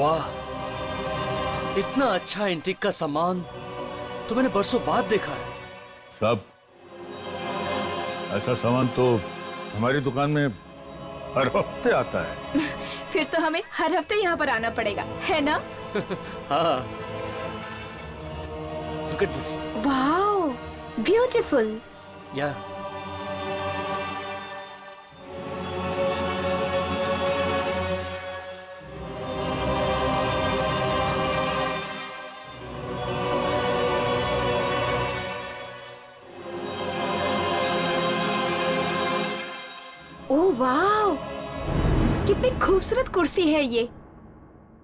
वाह, इतना अच्छा एंटीक का सामान तो मैंने बरसों बाद देखा है। सब ऐसा सामान तो हमारी दुकान में हर हफ्ते आता है। फिर तो हमें हर हफ्ते यहाँ पर आना पड़ेगा, है ना? हाँ, look at this. Wow, beautiful. या ओह वाओ, कितनी खूबसूरत कुर्सी है ये।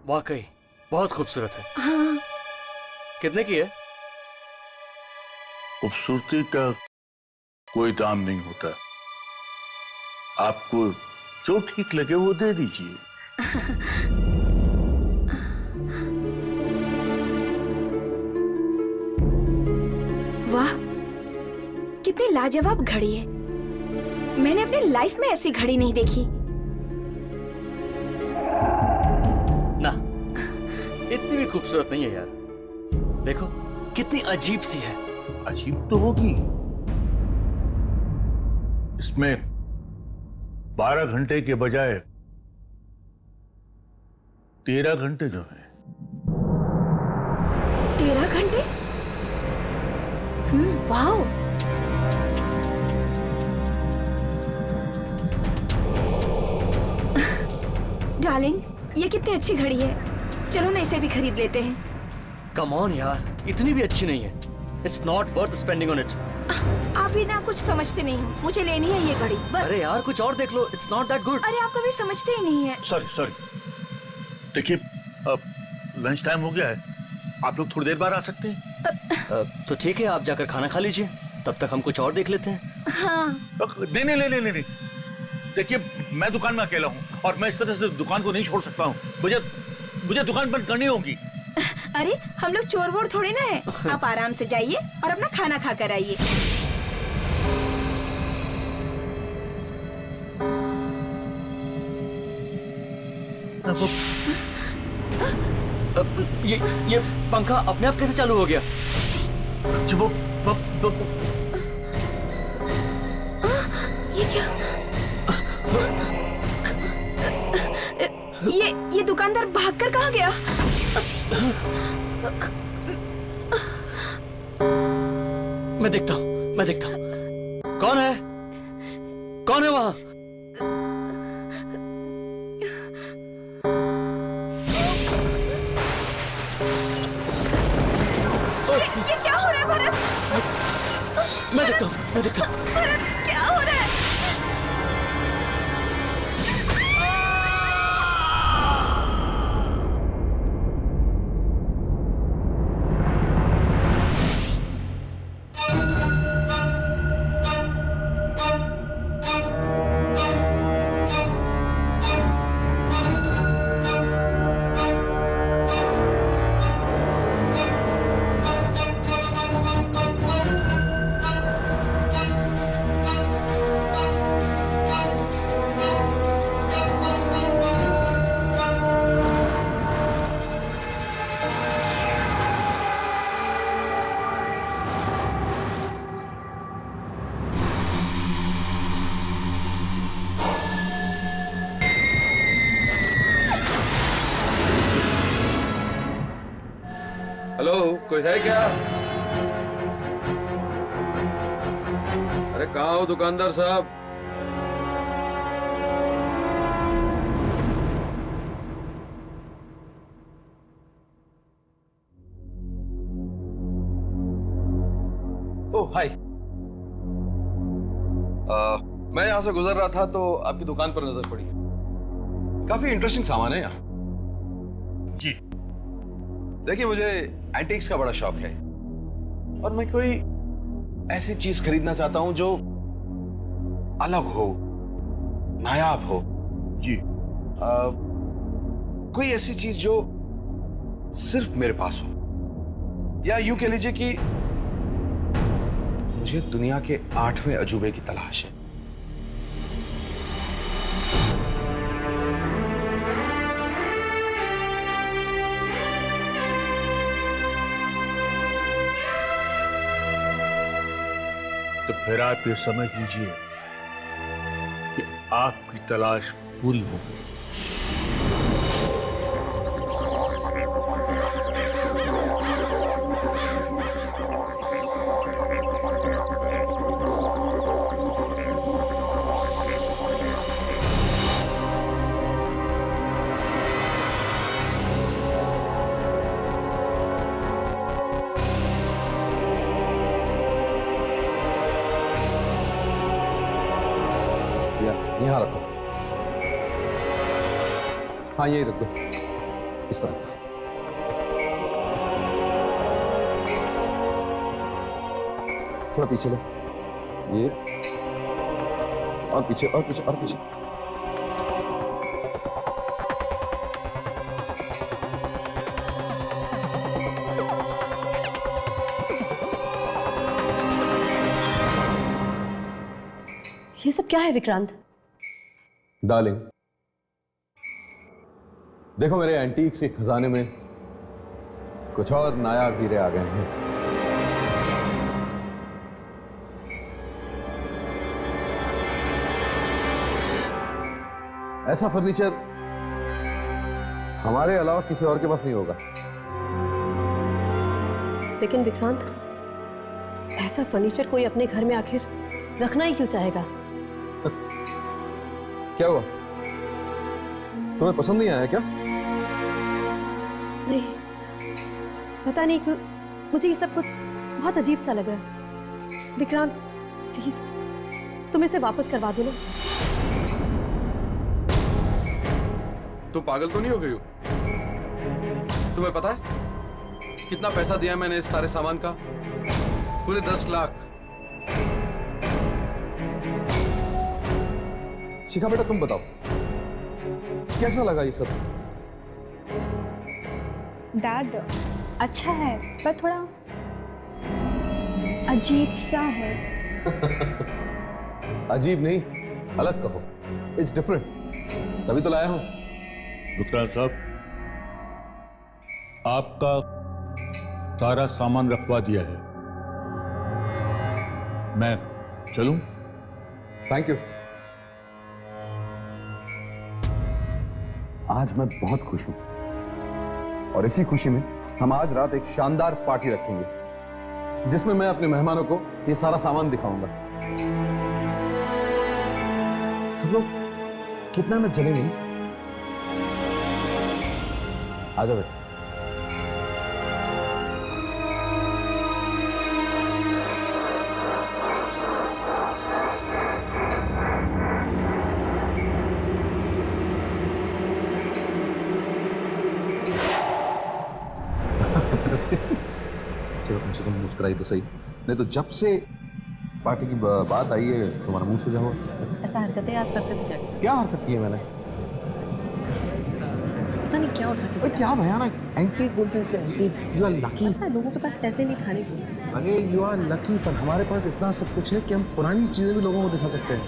वाकई बहुत खूबसूरत है। हाँ। कितने की है? खूबसूरती का कोई दाम नहीं होता, आपको जो ठीक लगे वो दे दीजिए। वाह, कितनी लाजवाब घड़ी है। मैंने अपनी लाइफ में ऐसी घड़ी नहीं देखी। ना, इतनी भी खूबसूरत नहीं है यार। देखो कितनी अजीब सी है। अजीब तो होगी, इसमें 12 घंटे के बजाय 13 घंटे जो है। 13 घंटे? वाओ। डार्लिंग, ये कितनी अच्छी घड़ी है। चलो ना इसे भी खरीद लेते हैं। कम ऑन यार, इतनी भी अच्छी नहीं है। It's not worth spending on it. आप भी ना कुछ समझते नहीं हो, मुझे लेनी है ये घड़ी बस। अरे यार कुछ और देख लो, इट्स नॉट दैट गुड। अरे आप कभी समझते ही नहीं है। सॉरी देखिए, अब लंच टाइम हो गया है, आप लोग थोड़ी देर बाद आ सकते हैं। तो ठीक है, आप जाकर खाना खा लीजिए, तब तक हम कुछ और देख लेते हैं। हाँ। नहीं, देखिए मैं दुकान में अकेला हूँ और मैं इस तरह से दुकान को नहीं छोड़ सकता हूँ। मुझे दुकान बंद करनी होगी। अरे हम लोग चोर वोर थोड़ी ना है। आप आराम से जाइए और अपना खाना खा कर आइए। ये पंखा अपने आप कैसे चालू हो गया? ये क्या? ये दुकानदार भागकर कहाँ गया? मैं देखता हूँ। कौन है वहाँ? ये क्या हो रहा है भरत? मैं देखता हूँ। भरत, क्या हो रहा है? हेलो, कोई है क्या? अरे कहाँ हो दुकानदार साहब? ओह हाय। मैं यहां से गुजर रहा था तो आपकी दुकान पर नजर पड़ी। काफी इंटरेस्टिंग सामान है यहाँ। जी देखिए, मुझे एंटीक्स का बड़ा शौक है और मैं कोई ऐसी चीज खरीदना चाहता हूं जो अलग हो, नायाब हो। जी कोई ऐसी चीज जो सिर्फ मेरे पास हो, या यूं कह लीजिए कि मुझे दुनिया के 8वें अजूबे की तलाश है। तो फिर आप ये समझ लीजिए कि आपकी तलाश पूरी हो गई। यहाँ रखो। हाँ यही रख दो, इस तरफ। थोड़ा पीछे लो, ये और पीछे और पीछे और पीछे। ये सब क्या है विक्रांत? डार्लिंग, देखो मेरे एंटीक्स के खजाने में कुछ और नायाब हीरे आ गए हैं। ऐसा फर्नीचर हमारे अलावा किसी और के पास नहीं होगा। लेकिन विक्रांत, ऐसा फर्नीचर कोई अपने घर में आखिर रखना ही क्यों चाहेगा? क्या हुआ, तुम्हें पसंद नहीं आया क्या? नहीं, पता नहीं क्यों मुझे ये सब कुछ बहुत अजीब सा लग रहा है। विक्रांत प्लीज तुम इसे वापस करवा दो ना। तुम पागल तो नहीं हो गई हो? तुम्हें पता है कितना पैसा दिया मैंने इस सारे सामान का? पूरे 10 लाख। शिखा बेटा तुम बताओ, कैसा लगा ये सब? डैड अच्छा है पर थोड़ा अजीब सा है। अजीब नहीं, अलग कहो। इट्स डिफरेंट, तभी तो लाया हूं। विक्रांत साहब, आपका सारा सामान रखवा दिया है, मैं चलूं? Thank you. आज मैं बहुत खुश हूं और इसी खुशी में हम आज रात एक शानदार पार्टी रखेंगे जिसमें मैं अपने मेहमानों को ये सारा सामान दिखाऊंगा। सब लोग कितना में जलेंगे? आ जाओ बेटा। चलो कम से कम मुस्कुराई तो सही, नहीं तो जब से पार्टी की बात आई है तुम्हारा मुंह सूजा हुआ। ऐसा हरकतें आप करते थे क्या हरकत की है मैंने? पता नहीं क्या उठा के क्या भयानक एंटीक बोलते हैं इसे, एंटीक। You are lucky. पता है लोगों के पास पैसे नहीं खाने को। अरे यू आर लकी, पर हमारे पास इतना सब कुछ है कि हम पुरानी चीजें भी लोगों को दिखा सकते हैं।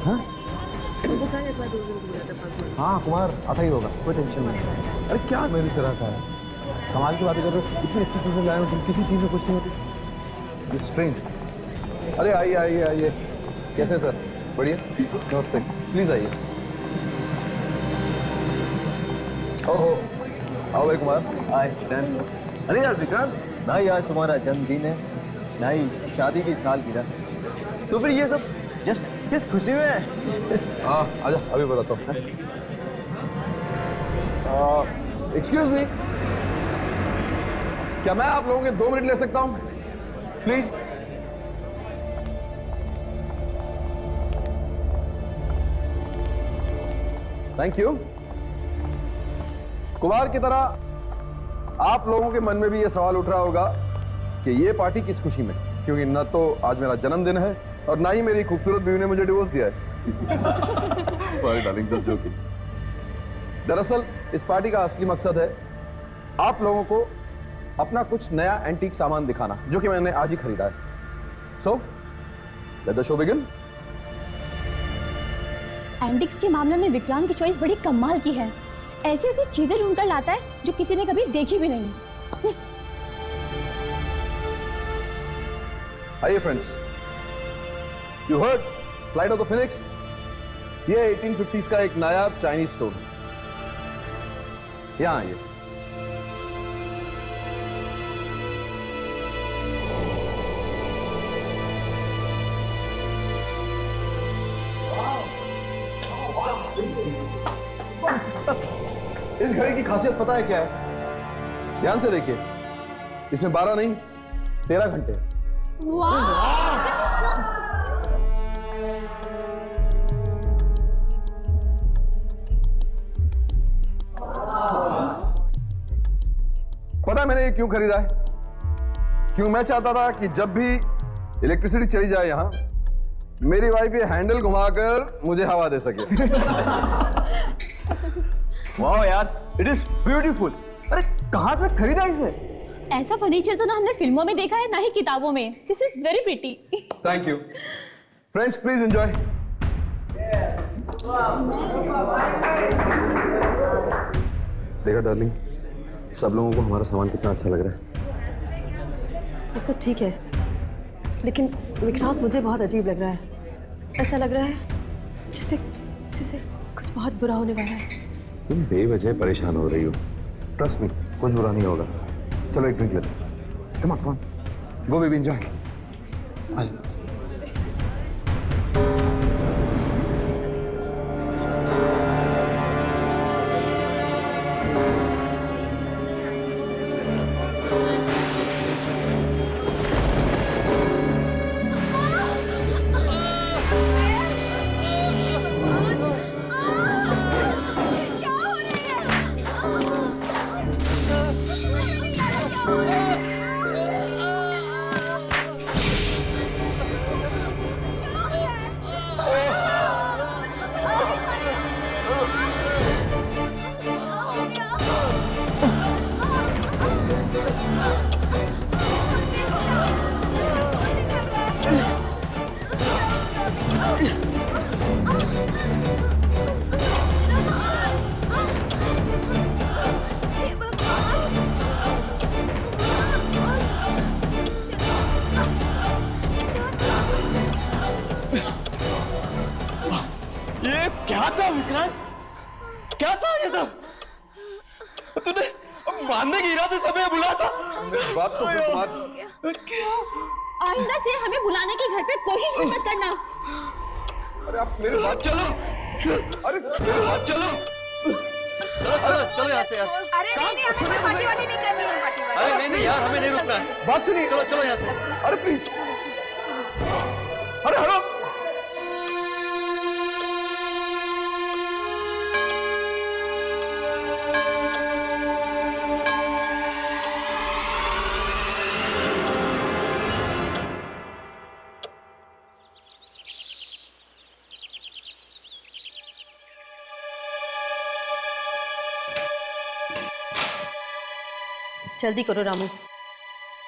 हाँ हाँ कुमार आता ही होगा, कोई टेंशन नहीं। अरे क्या मेरी तरह का है, कमाल की बातें कर रहे हो। इतनी अच्छी चीजें लाए हो तुम, किसी चीज में कुछ नहीं होती। स्ट्रेंज। अरे आइए आइए आइए। कैसे सर? बढ़िया, नमस्ते। प्लीज आइए। ओहो, आओ भाई कुमार। हाय डन। अरे यार विक्रांत, ना ही आज तुम्हारा जन्मदिन है ना ही शादी की सालगिरह, तो फिर ये सब जस्ट किस खुशी में है? हाँ आजा, अभी बताता हूँ। एक्सक्यूज मी, क्या मैं आप लोगों के 2 मिनट ले सकता हूँ प्लीज? Thank you. कुमार की तरह आप लोगों के मन में भी ये सवाल उठ रहा होगा कि ये पार्टी किस खुशी में, क्योंकि न तो आज मेरा जन्मदिन है और ना ही मेरी खूबसूरत बीवी ने मुझे डिवोर्स दिया है। Sorry darling, just joking. दरअसल इस पार्टी का असली मकसद है आप लोगों को अपना कुछ नया एंटीक सामान दिखाना, जो कि मैंने आज ही खरीदा है। So let the show begin. Antics के मामले में विक्रांत की चॉइस बड़ी कमाल की है। ऐसी ऐसी चीजें ढूंढकर लाता है जो किसी ने कभी देखी भी नहीं। आइए friends, you heard flight of the Phoenix. ये 1850s का एक नायाब चाइनीज स्टोर। यहां आइए। इस घड़ी की खासियत पता है क्या है? ध्यान से देखिए, इसमें 12 नहीं 13 घंटे हैं। पता है मैंने ये क्यों खरीदा है? क्यों मैं चाहता था कि जब भी इलेक्ट्रिसिटी चली जाए यहां, मेरी वाइफ ये हैंडल घुमाकर मुझे हवा दे सके। वाह यार, इट इज ब्यूटीफुल। अरे कहां से खरीदा इसे? ऐसा फर्नीचर तो ना हमने फिल्मों में देखा है ना ही किताबों में। This is very pretty. Thank you friends, please enjoy. देखा डार्लिंग, सब लोगों को हमारा सामान कितना अच्छा लग रहा है। वो सब ठीक है, लेकिन विक्रांत मुझे बहुत अजीब लग रहा है। ऐसा लग रहा है जैसे जैसे कुछ बहुत बुरा होने वाला है। तुम बेवजह परेशान हो रही हो। ट्रस्ट मी, कुछ बुरा नहीं होगा। चलो एक ड्रिंक लेते हैं। Come on go baby, enjoy. क्या था विक्रांत? क्या था ये सब? तूने मारने के इरादे से हमें बुलाया था। बात तो सुन तुम्हारी। आइंदा से हमें बुलाने की घर पे कोशिश भी मत करना। अरे आप मेरे साथ चलो। अरे मेरे साथ चलो। चलो यहाँ से यार। अरे नहीं, हमें पार्टी वार्टी नहीं करनी है, पार्टी वार्टी। अरे नहीं यार, हमें नहीं रुकना है। बात सुनिए। चलो यहाँ से। अरे प्लीज। अरे हटो। जल्दी करो रामू।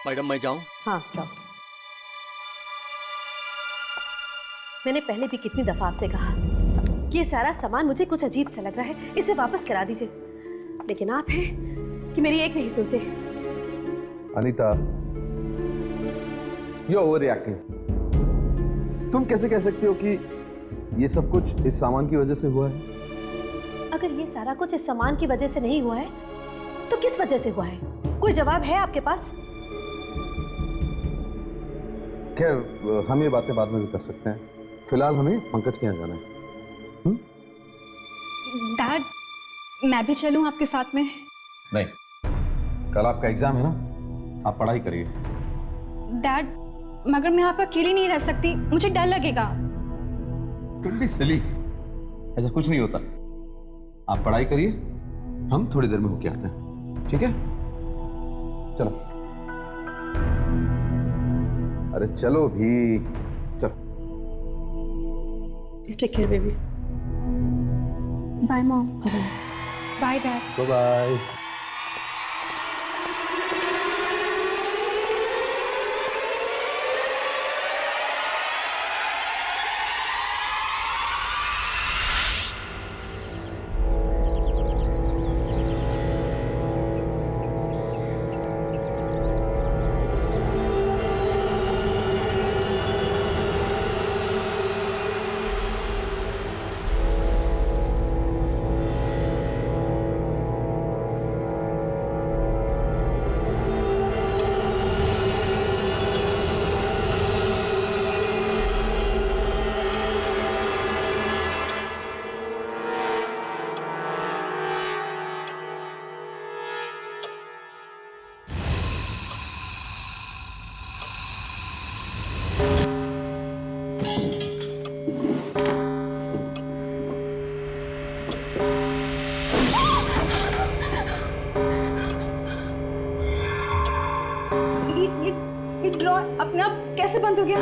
मैडम मैं जाऊं? हाँ जाओ। मैंने पहले भी कितनी दफा आपसे कहा कि ये सारा सामान मुझे कुछ अजीब सा लग रहा है, इसे वापस करा दीजिए, लेकिन आप हैं कि मेरी एक नहीं सुनते। Anita, you over reacting. तुम कैसे कह सकती हो कि ये सब कुछ इस सामान की वजह से हुआ है? अगर ये सारा कुछ इस सामान की वजह से नहीं हुआ है तो किस वजह से हुआ है? कोई जवाब है आपके पास? खैर, हम ये बातें बाद में भी कर सकते हैं। फिलहाल हमें पंकज के यहाँ जाना है। डैड, मैं भी चलूं आपके साथ में? नहीं, कल आपका एग्जाम है ना, आप पढ़ाई करिए। डैड, मगर मैं आपका अकेली नहीं रह सकती, मुझे डर लगेगा। तुम भी सिली, ऐसा कुछ नहीं होता। आप पढ़ाई करिए, हम थोड़ी देर में होके आते हैं, ठीक है? चलो। अरे चलो भी, चलो। You take care, baby. Bye mom. Bye-bye. Bye dad. Bye bye. Drawer अपने आप कैसे बंद हो गया?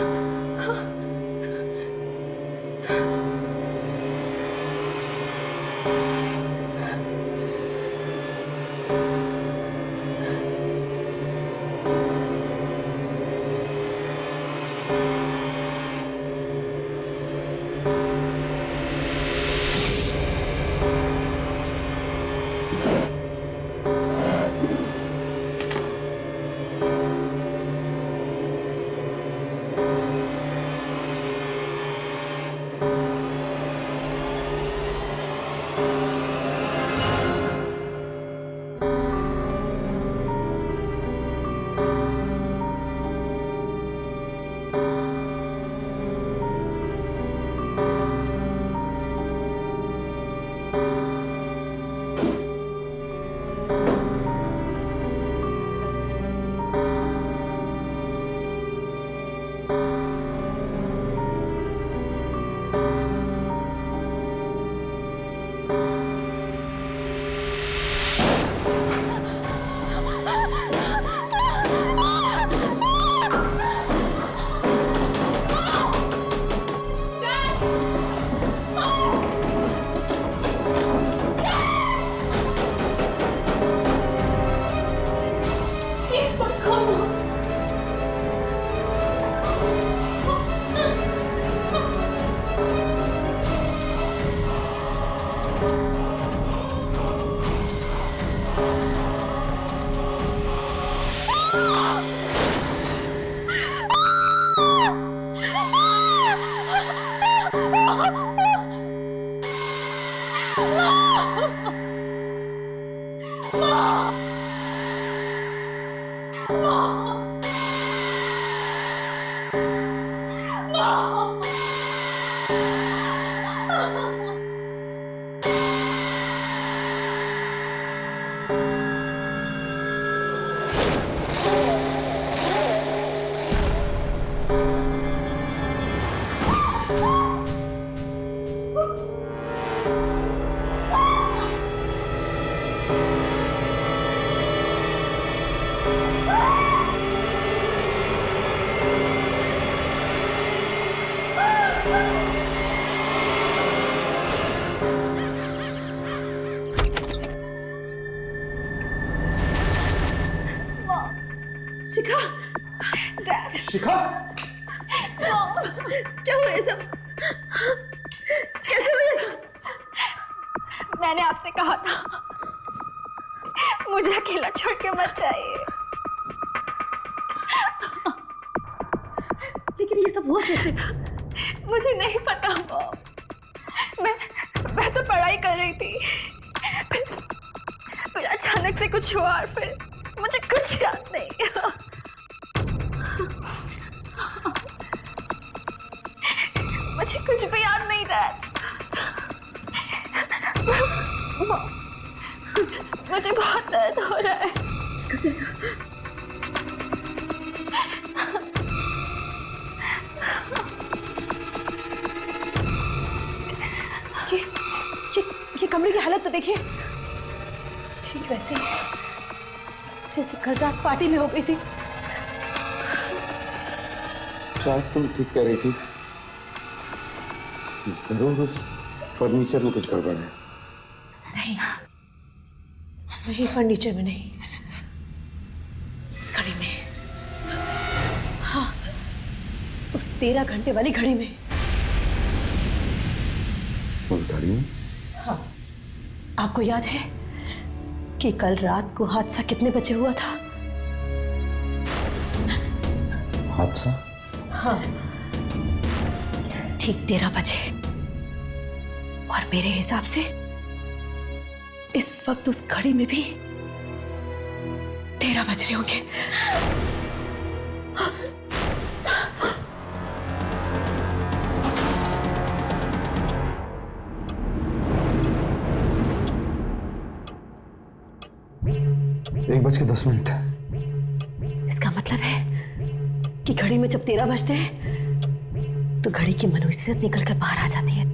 शिखा, शिखा, क्या हुआ ये सब? कैसे हुआ ये सब? मैंने आपसे कहा था मुझे अकेला छोड़ के मत जाइए। लेकिन ये सब हुआ कैसे? मुझे नहीं पता मॉम। मैं तो पढ़ाई कर रही थी, फिर अचानक से कुछ हुआ और फिर मुझे कुछ याद नहीं। मुझे कुछ भी याद नहीं रहा। मुझे बहुत दर्द हो रहा है। ये कमरे की हालत तो देखिए, ठीक वैसे ही जैसे कल रात पार्टी में हो गई थी। शायद तुम ठीक कह रही थी, जरूर उस फर्नीचर में कुछ गड़बड़ है। नहीं, फर्नीचर में नहीं, उस घड़ी में। हाँ, उस 13 घंटे वाली घड़ी में। उस घड़ी में? हाँ, आपको याद है कि कल रात को हादसा कितने बजे हुआ था? हादसा? हाँ, ठीक 13 बजे। और मेरे हिसाब से इस वक्त उस घड़ी में भी 13 बज रहे होंगे। एक 1:10। इसका मतलब है कि घड़ी में जब 13 बजते हैं तो घड़ी की मनोसियत निकल कर बाहर आ जाती है।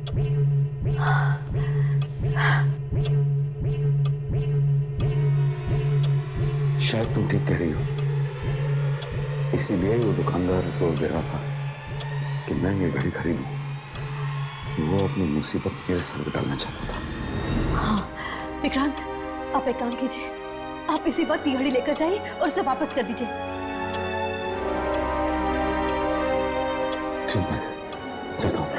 शायद तुम ठीक कह रही हो। इसीलिए वो दुकानदार जोर दे रहा था कि मैं ये घड़ी खरीदूं। वो अपनी मुसीबत मेरे सर पे डालना चाहता था। हाँ विक्रांत, आप एक काम कीजिए, आप इसी वक्त ये घड़ी लेकर जाइए और उसे वापस कर दीजिए। ठीक है, चलता हूँ।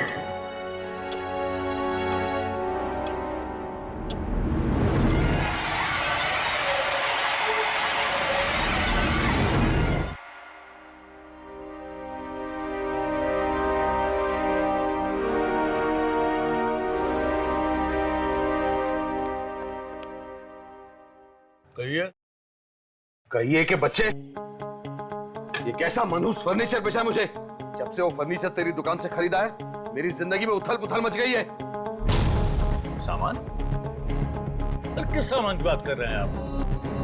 कहिए। कहिए कि बच्चे, ये कैसा मनहूस फर्नीचर बेचा मुझे। जब से वो फर्नीचर तेरी दुकान से खरीदा है, मेरी जिंदगी में उथल पुथल मच गई है। सामान? अरे किस सामान की बात कर रहे हैं आप?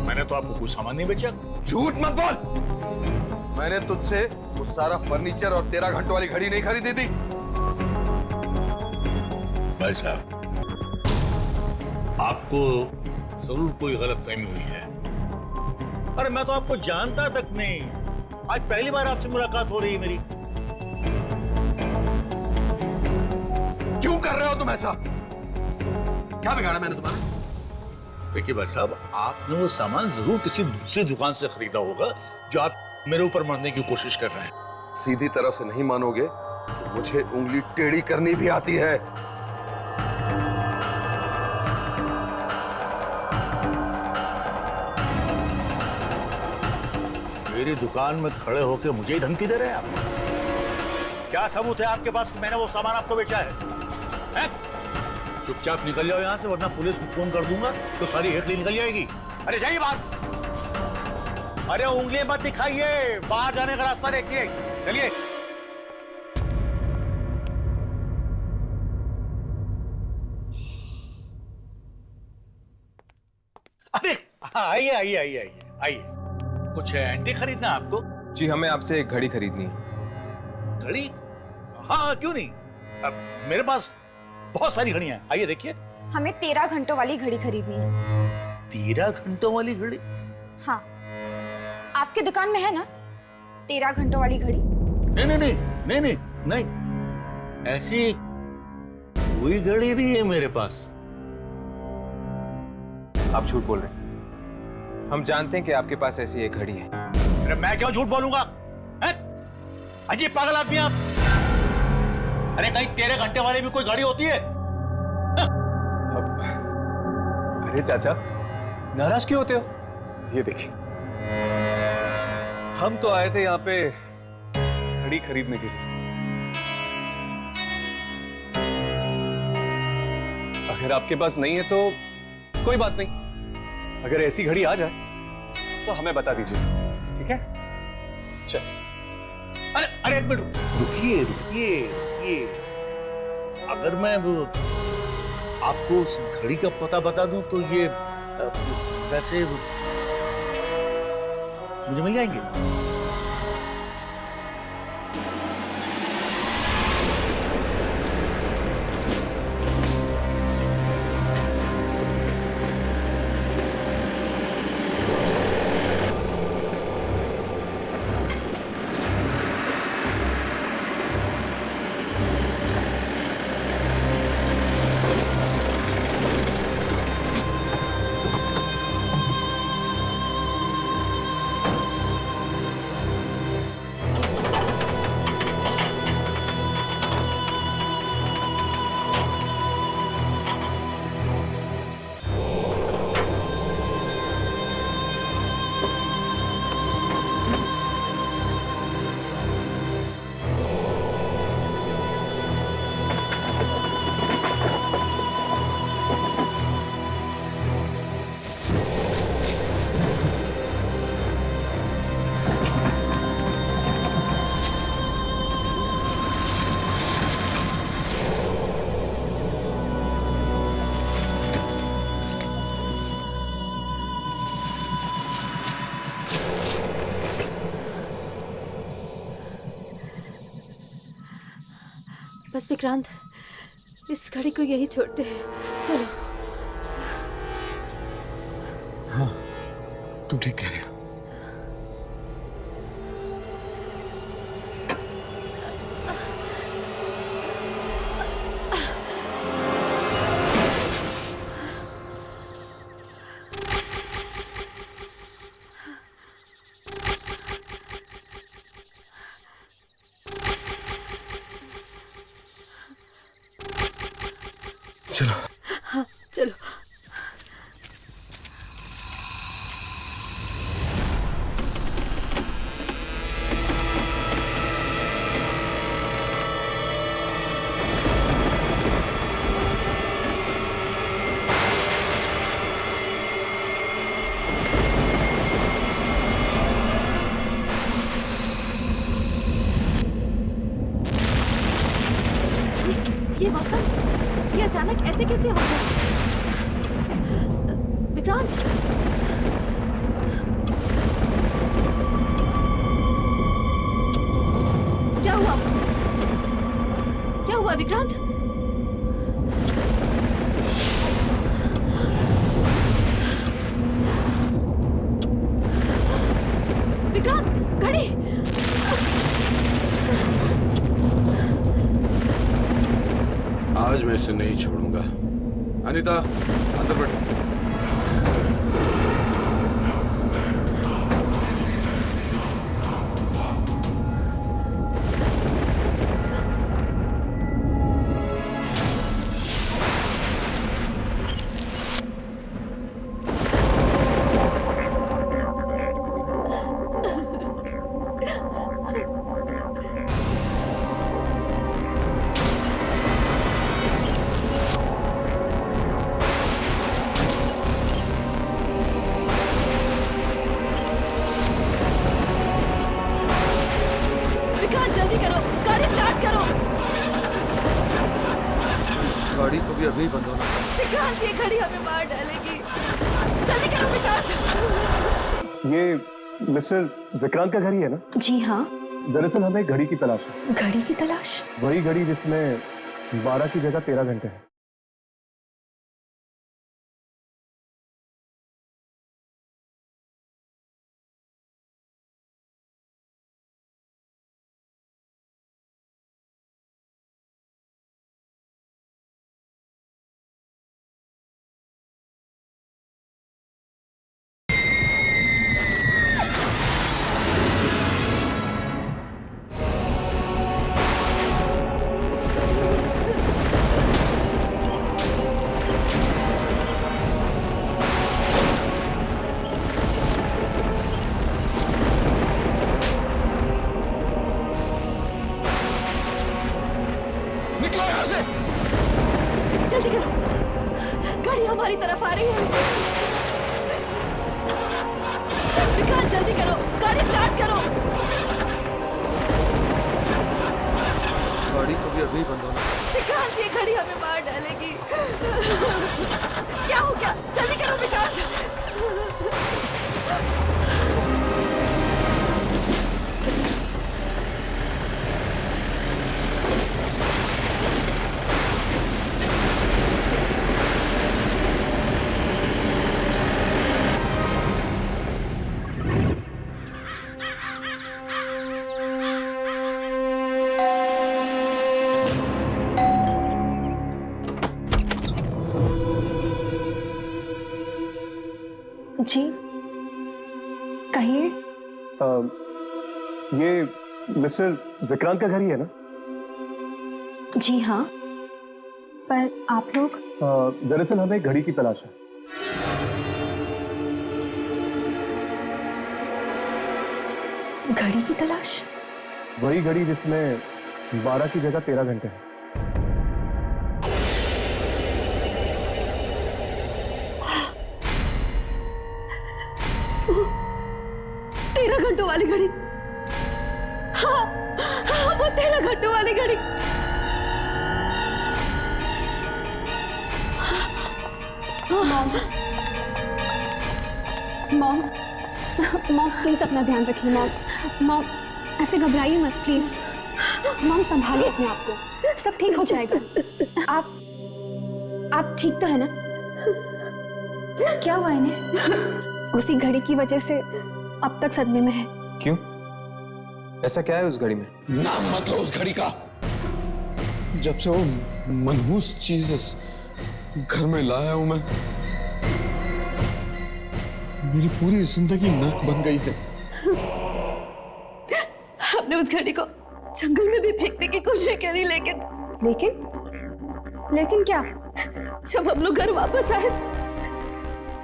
मैंने तो आपको कोई सामान नहीं बेचा। झूठ मत बोल। मैंने तुझसे वो सारा फर्नीचर और 13 घंटों वाली घड़ी नहीं खरीदी थी। भाई साहब, आपको जरूर कोई गलतफहमी हुई है। अरे मैं तो आपको जानता तक नहीं, आज पहली बार आपसे मुलाकात हो रही है मेरी। क्यों कर रहे हो तुम ऐसा? क्या बिगाड़ा मैंने तुम्हारा? देखिए भाई साहब, आपने वो सामान जरूर किसी दूसरी दुकान से खरीदा होगा जो आप मेरे ऊपर मरने की कोशिश कर रहे हैं। सीधी तरह से नहीं मानोगे तो मुझे उंगली टेढ़ी करनी भी आती है। मेरी दुकान में खड़े होकर मुझे ही धमकी दे रहे हैं आप? क्या सबूत है आपके पास कि मैंने वो सामान आपको बेचा है? चुपचाप निकल जाओ यहाँ से, वरना पुलिस को फोन कर दूंगा तो सारी हेकड़ी निकल जाएगी। अरे जाइए बात। अरे उंगली मत दिखाइए, बाहर जाने का रास्ता देखिए, चलिए। अरे आइए आइए आइए आइए आइए। कुछ एंटी खरीदना है आपको? जी, हमें आपसे एक घड़ी खरीदनी है। घड़ी? हाँ क्यों नहीं, अब मेरे पास बहुत सारी घड़ियां हैं, आइए देखिए। हमें 13 घंटों वाली घड़ी खरीदनी है। 13 घंटों वाली घड़ी? हाँ, आपकी दुकान में है ना 13 घंटों वाली घड़ी? नहीं नहीं नहीं नहीं नहीं नहीं, ऐसी कोई घड़ी नहीं है मेरे पास। आप झूठ बोल रहे हैं। हम जानते हैं कि आपके पास ऐसी एक घड़ी है। अरे मैं क्यों झूठ बोलूंगा? अजीब पागल आदमी आप। अरे कहीं 13 घंटे वाली भी कोई घड़ी होती है? अरे चाचा, नाराज क्यों होते हो? ये देखिए, हम तो आए थे यहाँ पे घड़ी खरीदने के लिए। अगर आपके पास नहीं है तो कोई बात नहीं। अगर ऐसी घड़ी आ जाए तो हमें बता दीजिए, ठीक है? चल। अरे अरे एक मिनट रुकिए रुकिए रुकिए। अगर मैं आपको उस घड़ी का पता बता दूं तो ये पैसे मुझे मिल जाएंगे? बस विक्रांत, इस घड़ी को यही छोड़ते हैं, चलो। हाँ, तुम ठीक कह रहे हो। चलो। हाँ चलो। ये मौसम, ये अचानक ऐसे कैसे हो गया? विक्रांत, क्या हुआ? क्या हुआ विक्रांत? विक्रांत, घड़ी! आज मैं इसे नहीं छोड़ूंगा। अनीता, अंदर बैठो। जल्दी करो, गाड़ी स्टार्ट करो। गाड़ी को भी अभी बंद होना। विक्रांत, ये घड़ी हमें मार डालेगी। जल्दी करो विक्रांत। ये मिस्टर विक्रांत का घर ही है ना? जी हाँ। दरअसल हमें घड़ी की तलाश है। घड़ी की तलाश? वही घड़ी जिसमें 12 की जगह 13 घंटे हैं। निकलो यहाँ से। जल्दी करो, गाड़ी हमारी तरफ आ रही है। विक्रांत, जल्दी करो, गाड़ी स्टार्ट करो। गाड़ी को भी अभी बंद होना। विक्रांत, ये घड़ी हमें मार डालेगी। क्या हो गया? जल्दी करो विक्रांत। जी कहिए। ये मिस्टर विक्रांत का घर ही है ना? जी हाँ, पर आप लोग? दरअसल हमें घड़ी की तलाश है। घड़ी की तलाश? वही घड़ी जिसमें 12 की जगह 13 घंटे हैं। 13 घंटों वाली घड़ी। हाँ, हाँ, वो 13 घंटों वाली घड़ी। मॉम, मॉम प्लीज अपना ध्यान रखिए। मॉम ऐसे घबराइए मत प्लीज। मॉम संभालिए अपने आप को, सब ठीक हो जाएगा। आप ठीक तो है ना? क्या हुआ इन्हें? उसी घड़ी की वजह से अब तक सदमे में है। क्यों? ऐसा क्या है उस घड़ी में? नाम मत लो उस घड़ी का। जब से वो मनहूस चीज इस घर में लाया हूं मैं, मेरी पूरी जिंदगी नर्क बन गई है। हमने उस घड़ी को जंगल में भी फेंकने की कोशिश करी, लेकिन लेकिन क्या? जब हम लोग घर वापस आए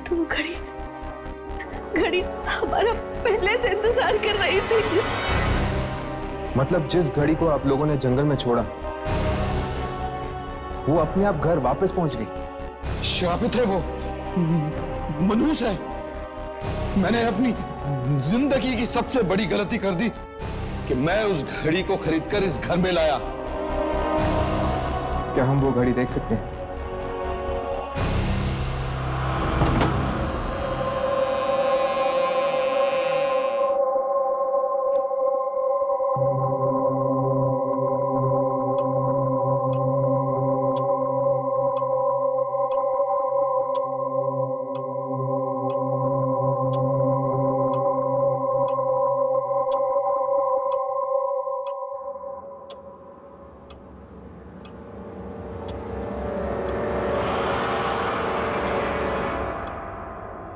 तो वो घड़ी हमारा पहले से इंतजार कर रही थी। मतलब जिस घड़ी को आप लोगों ने जंगल में छोड़ा वो अपने आप घर वापस पहुंच गई। श्रापित है वो, मनहूस है। मैंने अपनी जिंदगी की सबसे बड़ी गलती कर दी कि मैं उस घड़ी को खरीदकर इस घर में लाया। क्या हम वो घड़ी देख सकते हैं?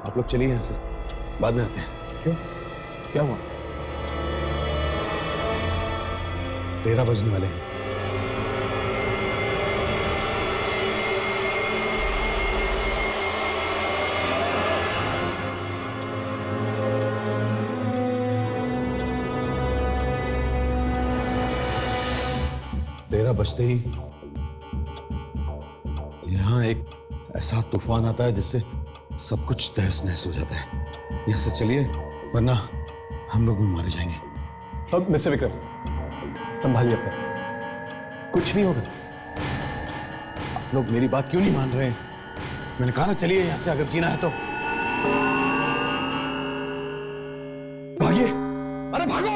आप लोग चलिए यहां से, बाद में आते हैं। क्यों? क्या हुआ? 13 बजने वाले हैं। तेरह बजते ही यहां एक ऐसा तूफान आता है जिससे सब कुछ तहस नहस हो जाता है। यहां से चलिए वरना हम लोग मारे जाएंगे। अब मिस्टर विक्रम, संभालिए अपना, कुछ नहीं होगा। आप लोग मेरी बात क्यों नहीं मान रहे हैं? मैंने कहा ना चलिए यहां से, अगर जीना है तो। भागिए, अरे भागो!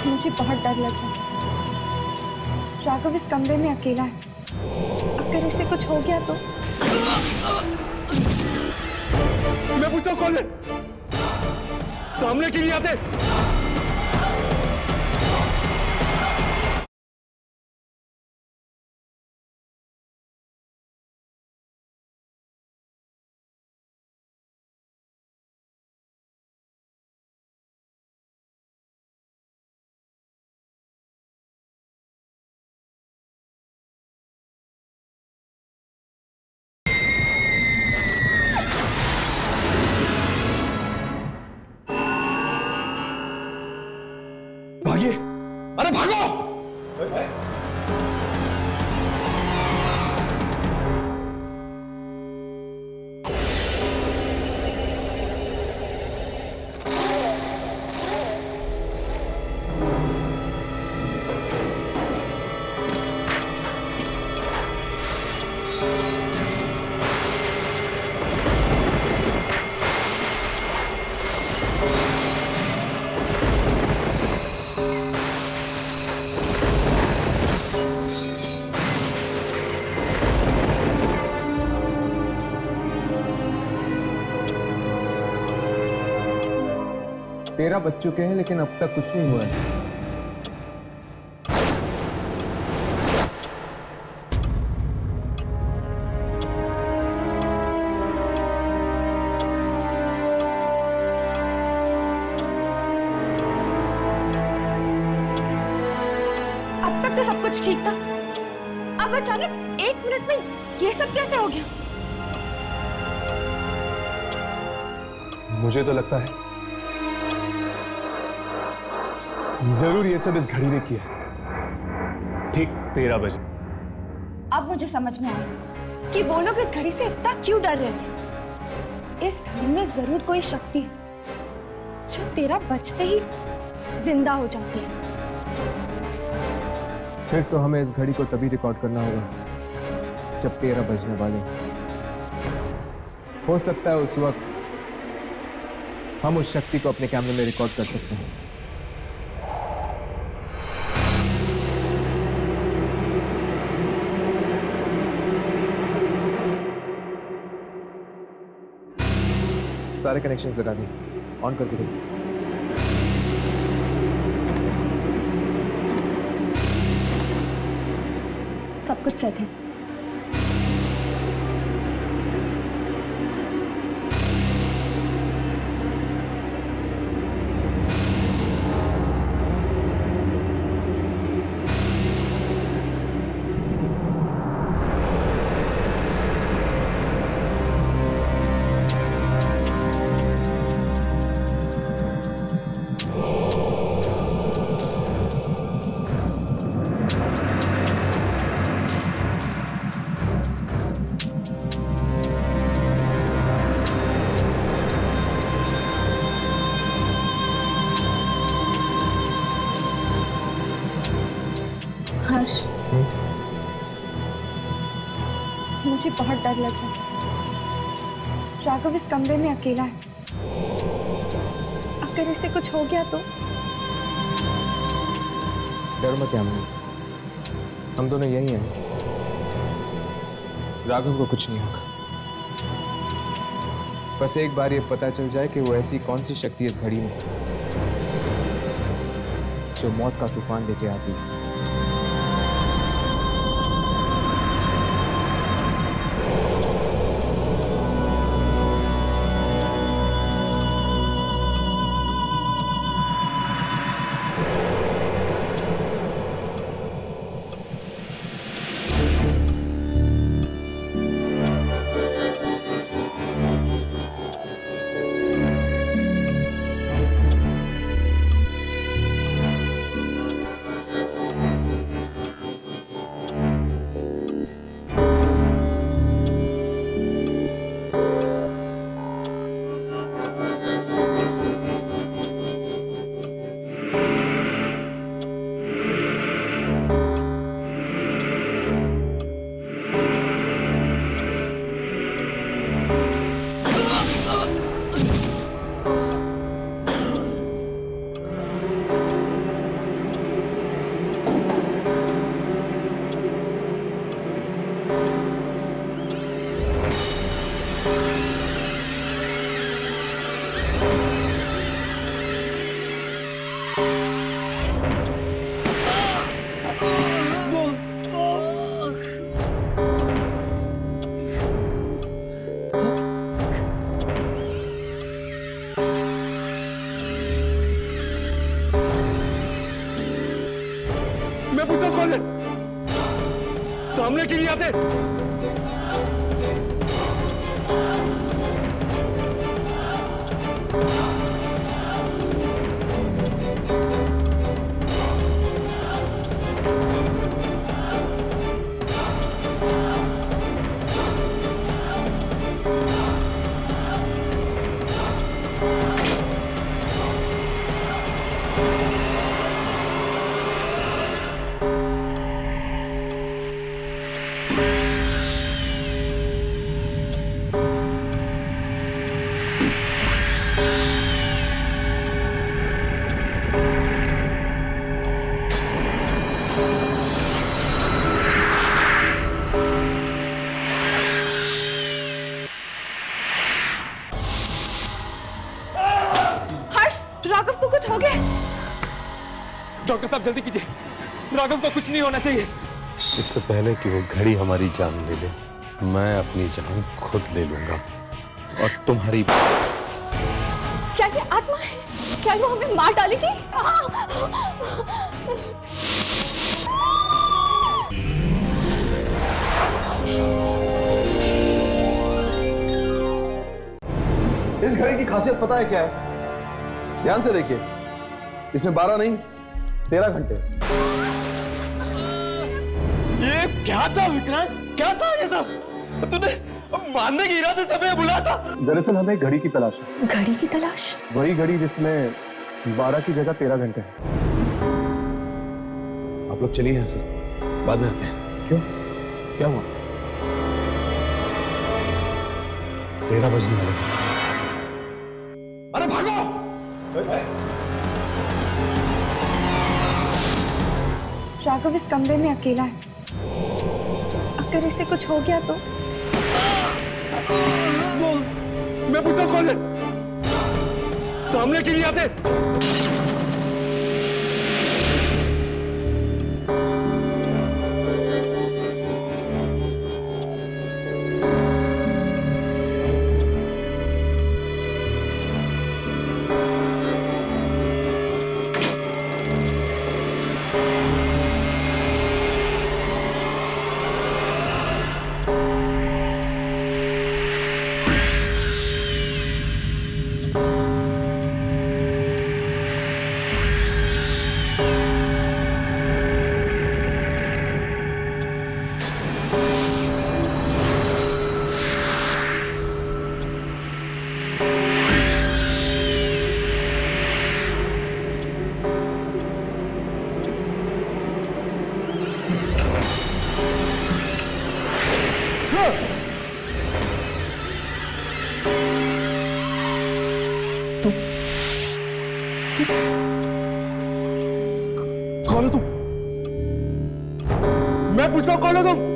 मुझे बहुत डर लग रहा है। राघव इस कमरे में अकेला है, अगर इसे कुछ हो गया तो। मैं पूछता हूं कौन है? सामने क्यों नहीं आते? भागिए, अरे भागो! तेरह बज चुके हैं लेकिन अब तक कुछ नहीं हुआ है। अब तक तो सब कुछ ठीक था, अब अचानक 1 मिनट में ये सब कैसे हो गया? मुझे तो लगता है जरूर ये सब इस घड़ी ने किया। ठीक 13 बजे। अब मुझे समझ में आया कि वो लोग इस घड़ी से इतना क्यों डर रहे थे। इस घड़ी में जरूर कोई शक्ति है जो 13 बजते ही जिंदा हो जाती है। फिर तो हमें इस घड़ी को तभी रिकॉर्ड करना होगा जब 13 बजने वाले। हो सकता है उस वक्त हम उस शक्ति को अपने कैमरे में रिकॉर्ड कर सकते हैं। सारे कनेक्शंस लगा दिए, ऑन करके दो। सब कुछ सेट है। हर्ष, मुझे बहुत डर लग रहा है। राघव इस कमरे में अकेला है। अगर इसे कुछ हो गया तो? डर मत यामिनी, हम दोनों यही हैं। राघव को कुछ नहीं होगा। बस एक बार ये पता चल जाए कि वो ऐसी कौन सी शक्ति इस घड़ी में जो मौत का तूफान लेके आती है। मैं पूछा कौन है? सामने क्यों नहीं आते? राघव को कुछ हो गया? डॉक्टर साहब जल्दी कीजिए, राघव को कुछ नहीं होना चाहिए। इससे पहले कि वो घड़ी हमारी जान ले ले, मैं अपनी जान खुद ले लूंगा। और तुम्हारी क्या ये आत्मा है? क्या वो हमें मार डालेगी? इस घड़ी की खासियत पता है क्या है? ध्यान से देखिए, इसमें 12 नहीं 13 घंटे। ये क्या था विक्रांत? क्या था ये सब? तूने मारने के इरादे से हमें बुलाया था? दरअसल हमें घड़ी की तलाश है। घड़ी की तलाश? वही घड़ी जिसमें 12 की जगह 13 घंटे हैं। आप लोग चलिए यहाँ से, बाद में आते हैं। क्यों? क्या हुआ? 13 बजने वाले हैं। अरे भागो! राघव इस कमरे में अकेला है। अगर इसे कुछ हो गया तो? मैं पूछा कौन है? सामने क्यों नहीं आते? कौन हो तुम? मैं पूछता हूं कौन हो तुम?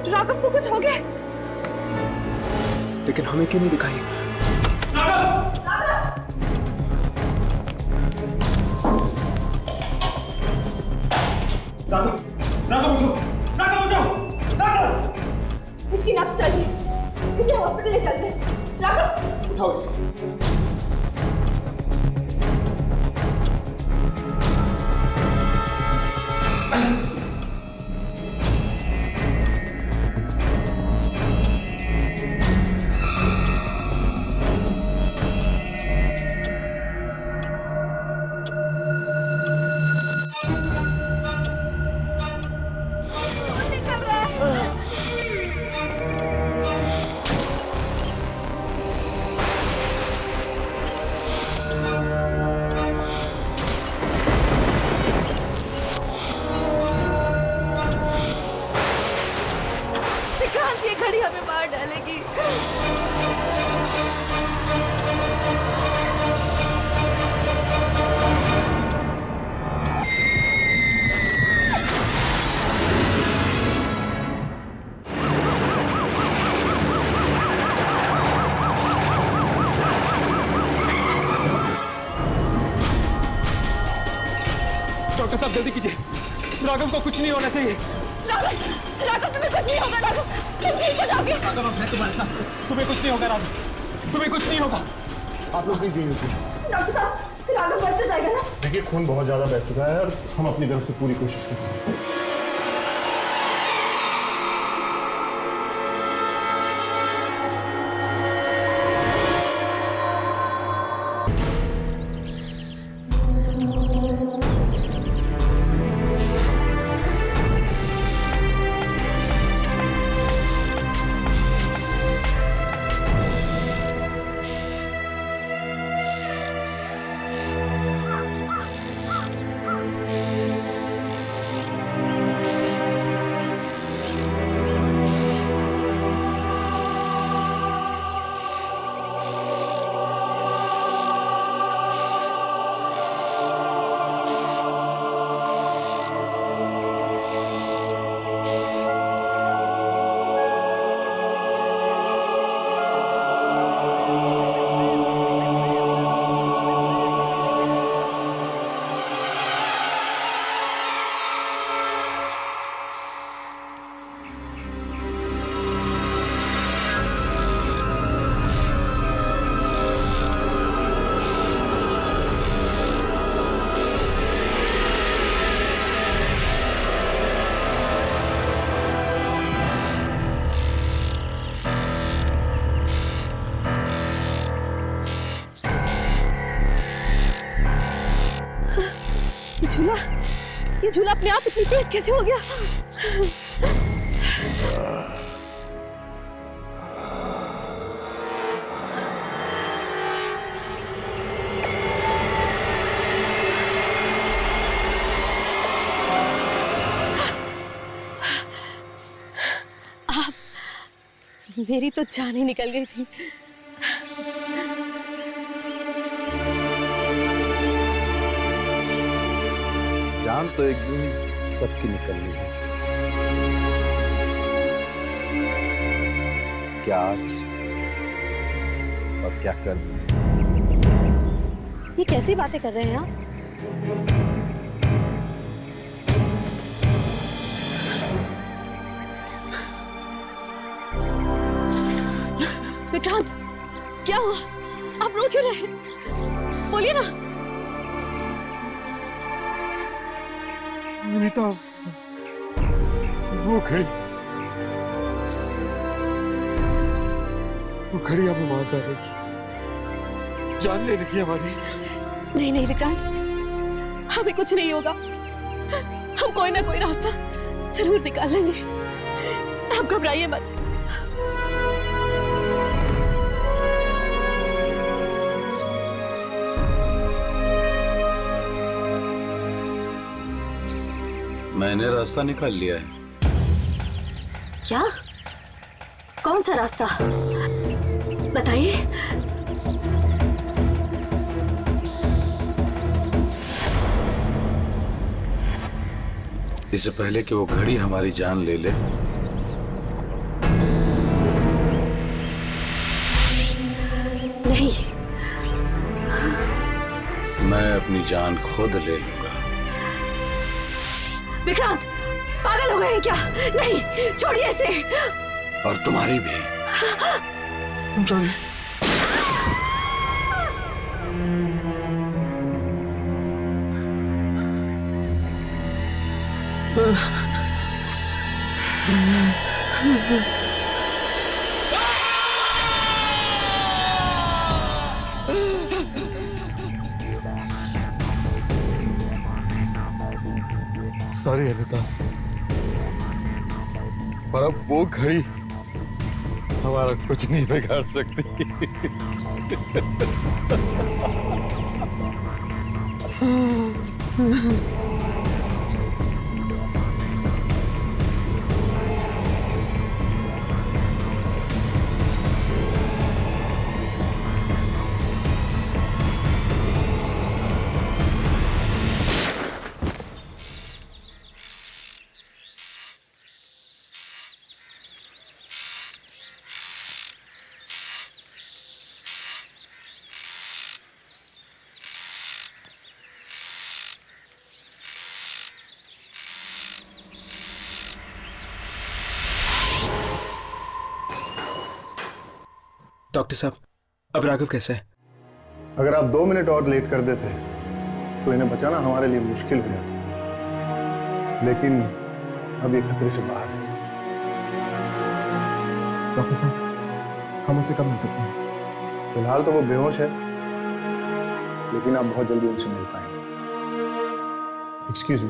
राघव को कुछ हो गया? लेकिन हमें क्यों नहीं दिखाई? इसकी नब्ज चल रही है, इसे हॉस्पिटल ले चलते हैं। राघव उठाओ इसे। ये घड़ी हमें मार डालेगी। डॉक्टर साहब जल्दी कीजिए, राघव को कुछ नहीं होना चाहिए। राघव तुम्हें कुछ नहीं होगा। राघव तुम ठीक हो जाओगे। राघव मैं तुम्हारे साथ, तुम्हें कुछ नहीं होगा राघव, तुम्हें कुछ नहीं होगा। आप लोग प्लीज यहीं रुकिए। डॉक्टर साहब राघव बच जाएगा ना? देखिए खून बहुत ज्यादा बह चुका है और हम अपनी तरफ से पूरी कोशिश करते हैं। ये झूला अपने आप इतनी तेज कैसे हो गया? आप, मेरी तो जान ही निकल गई थी। जान तो एक दिन सबकी निकलनी है। क्या आज और क्या कल? ये कैसी बातें कर रहे हैं आप? विक्रांत, क्या हुआ? आप रो क्यों रहे? बोलिए ना। अनीता, वो खड़ी हमें मार डालेगी, जान लेने की हमारी। नहीं नहीं विक्रांत, हमें कुछ नहीं होगा। हम कोई ना कोई रास्ता जरूर निकाल लेंगे। आप घबराइए मत। मैंने रास्ता निकाल लिया है। क्या? कौन सा रास्ता? बताइए। इससे पहले कि वो घड़ी हमारी जान ले ले, नहीं, मैं अपनी जान खुद ले लूंगा। विक्रांत, पागल हो गए हैं क्या? नहीं, छोड़िए इसे। और तुम्हारी भी। सॉरी। सॉरी अनीता, पर अब वो घड़ी हमारा कुछ नहीं बिगाड़ सकती। डॉक्टर साहब, अब राघव कैसा है? अगर आप 2 मिनट और लेट कर देते तो इन्हें बचाना हमारे लिए मुश्किल हो जाता, लेकिन अब ये खतरे से बाहर है। डॉक्टर साहब, हम उसे कब मिल सकते हैं? फिलहाल तो वो बेहोश है, लेकिन आप बहुत जल्दी उनसे मिल पाएंगे। Excuse me.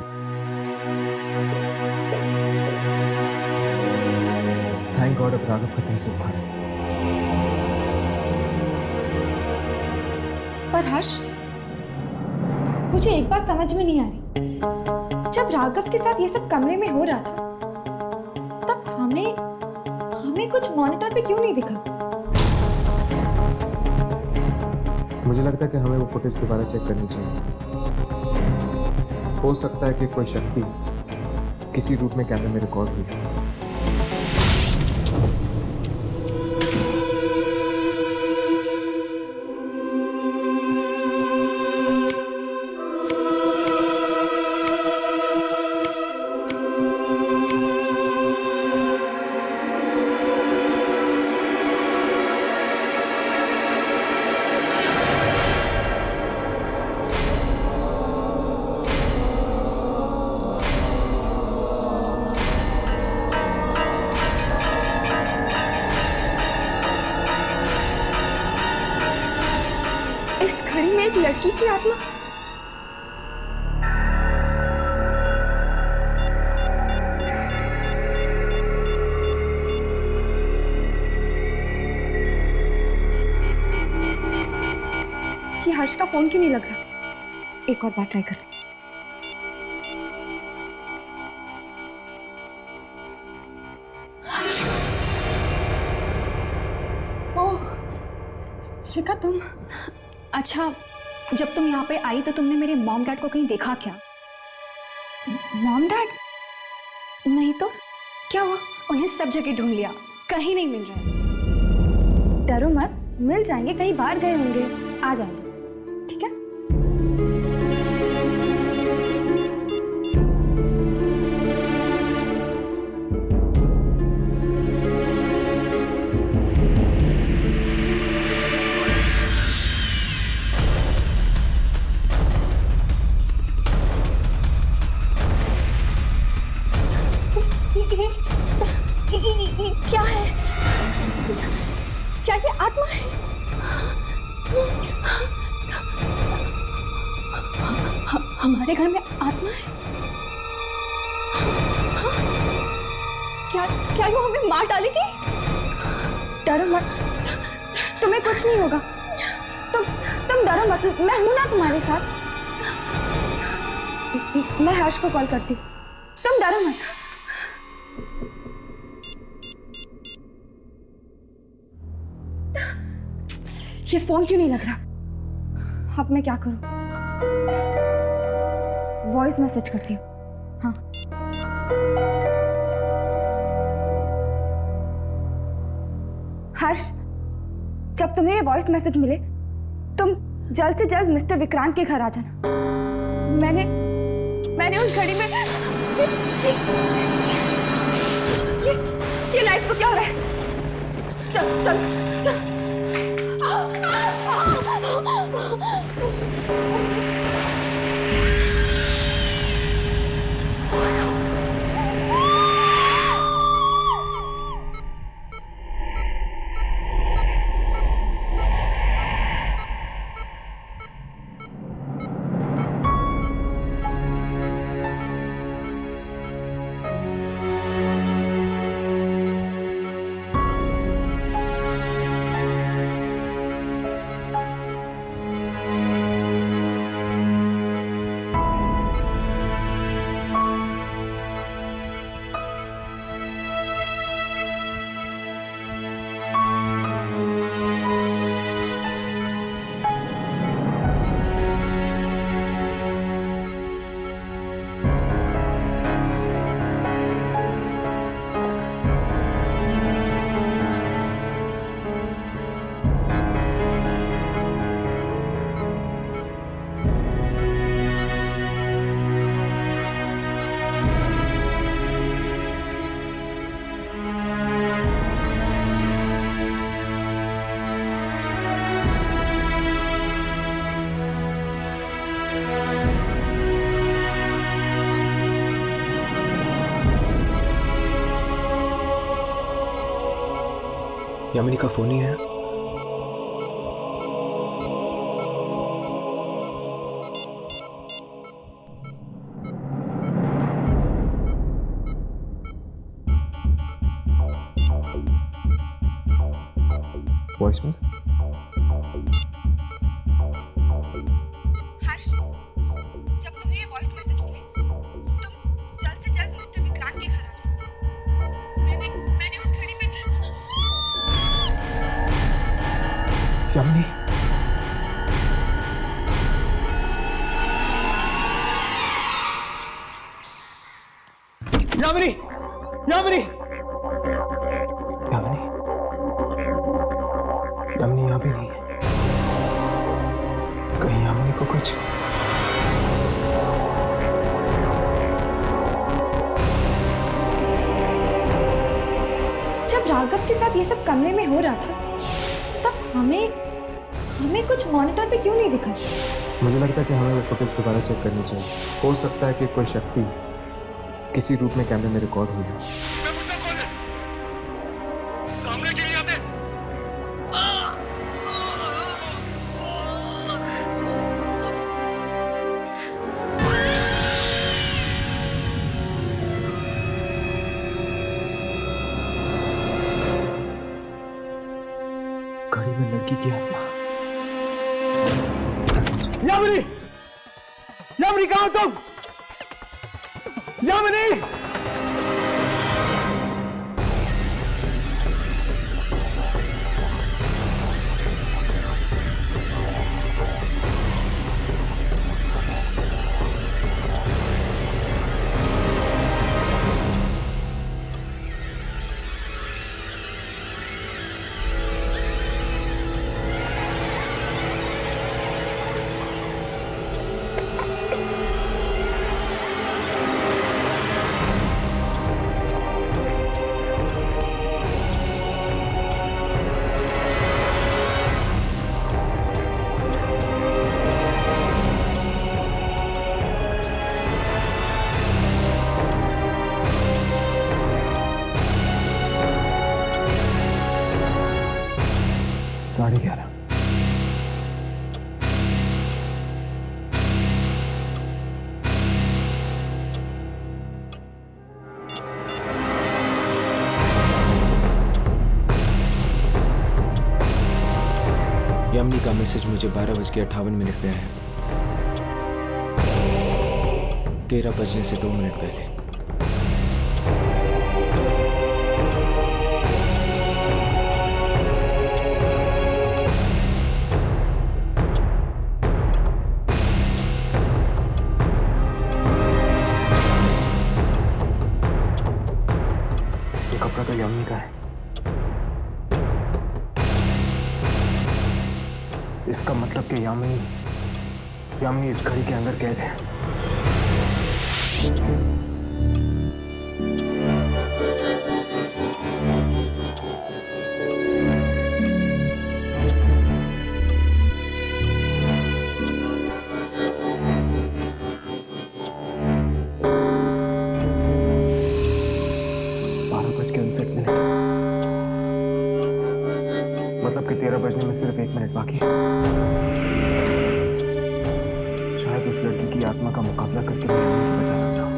थैंक गॉड, अब राघव खतरे से बाहर है। पर हर्ष, मुझे एक बात समझ में नहीं आ रही। जब राघव के साथ ये सब कमरे में हो रहा था, तब हमें कुछ मॉनिटर पे क्यों नहीं दिखा? मुझे लगता है कि हमें वो फुटेज दोबारा चेक करनी चाहिए। हो सकता है कि कोई शक्ति किसी रूप में कैमरे में रिकॉर्ड हुई है। एक लड़की की आत्मा। कि हर्ष का फोन क्यों नहीं लग रहा? एक और बार ट्राई करती। ओह शिखा, तुम? अच्छा, जब तुम यहाँ पे आई तो तुमने मेरे मॉम डैड को कहीं देखा क्या? Mom dad? नहीं तो क्या हुआ? उन्हें सब जगह ढूंढ लिया, कहीं नहीं मिल रहे। डरो मत, मिल जाएंगे, कहीं बाहर गए होंगे, आ जाएंगे, ठीक है? ये क्या है? क्या ये आत्मा है? हमारे घर में आत्मा है? क्या वो हमें मार डालेगी? डरो मत, तुम्हें कुछ नहीं होगा। तुम डरो मत, मैं हूं ना तुम्हारे साथ। मैं हर्ष को कॉल करती हूँ, तुम डरो मत। ये फोन क्यों नहीं लग रहा? अब मैं क्या करूं? वॉइस मैसेज करती हूँ। हाँ, हर्ष, जब तुम्हें ये वॉइस मैसेज मिले तुम जल्द से जल्द मिस्टर विक्रांत के घर आ जाना। मैंने उस घड़ी में ये लाइट को क्या हो रहा है? चल चल चल। यामिनी का फोन ही है। वॉइस में हर्ष, जब तुम्हें ये वॉइस मैसेज मिले तुम जल्द से जल्द मिस्टर विक्रांत के घर आ जाना। मैंने उस घड़ी में यामिनी, यामिनी, यामिनी, यामिनी, यामिनी यहाँ भी नहीं है। कहीं यामिनी को कुछ जब राघव के साथ ये सब कमरे में हो रहा था तब हमें कुछ मॉनिटर पे क्यों नहीं दिखा? मुझे लगता है कि हमें वो फुटेज दोबारा चेक करनी चाहिए। हो सकता है कि कोई शक्ति किसी रूप में कैमरे में रिकॉर्ड हुई है। सामने क्यों नहीं आते? घड़ी में लड़की की आत्मा। यामिनी! यामिनी कहाँ हो तुम? यामिनी! यामिनी का मैसेज मुझे 12:58 पे आया, 13 बजने से 2 मिनट पहले। ये कपड़ा तो यामिनी का है। इसका मतलब कि यामिनी इस घड़ी के अंदर कैद है। मतलब कि 13 बजने में सिर्फ 1 मिनट बाकी है। शायद उस लड़की की आत्मा का मुकाबला करके मैं यामिनी को बचा सकता हूँ।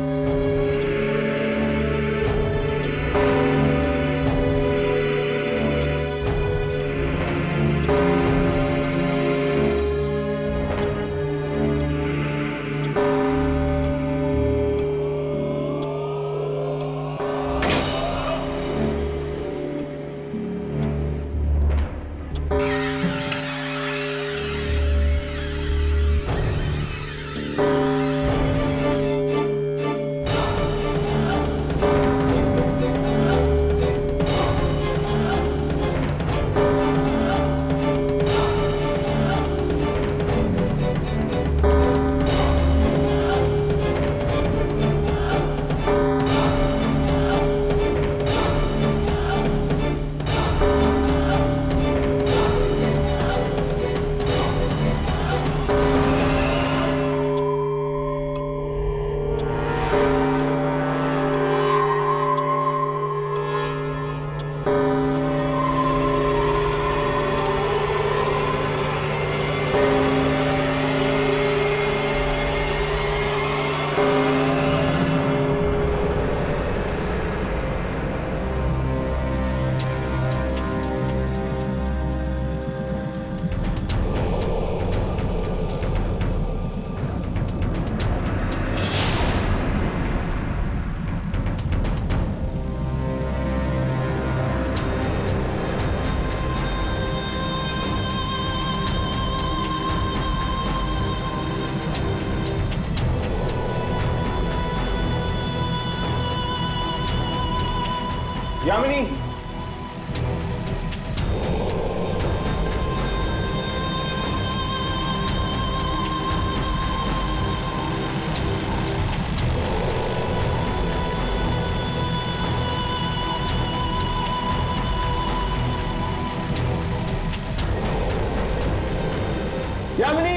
यामिनी, यामिनी,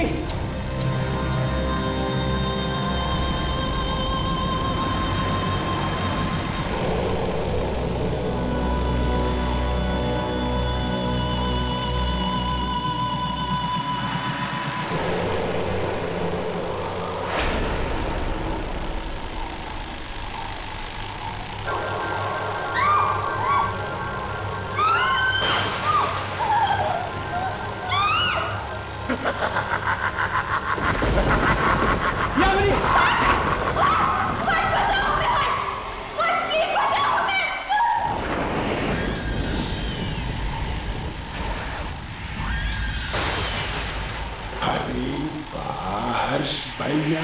भैया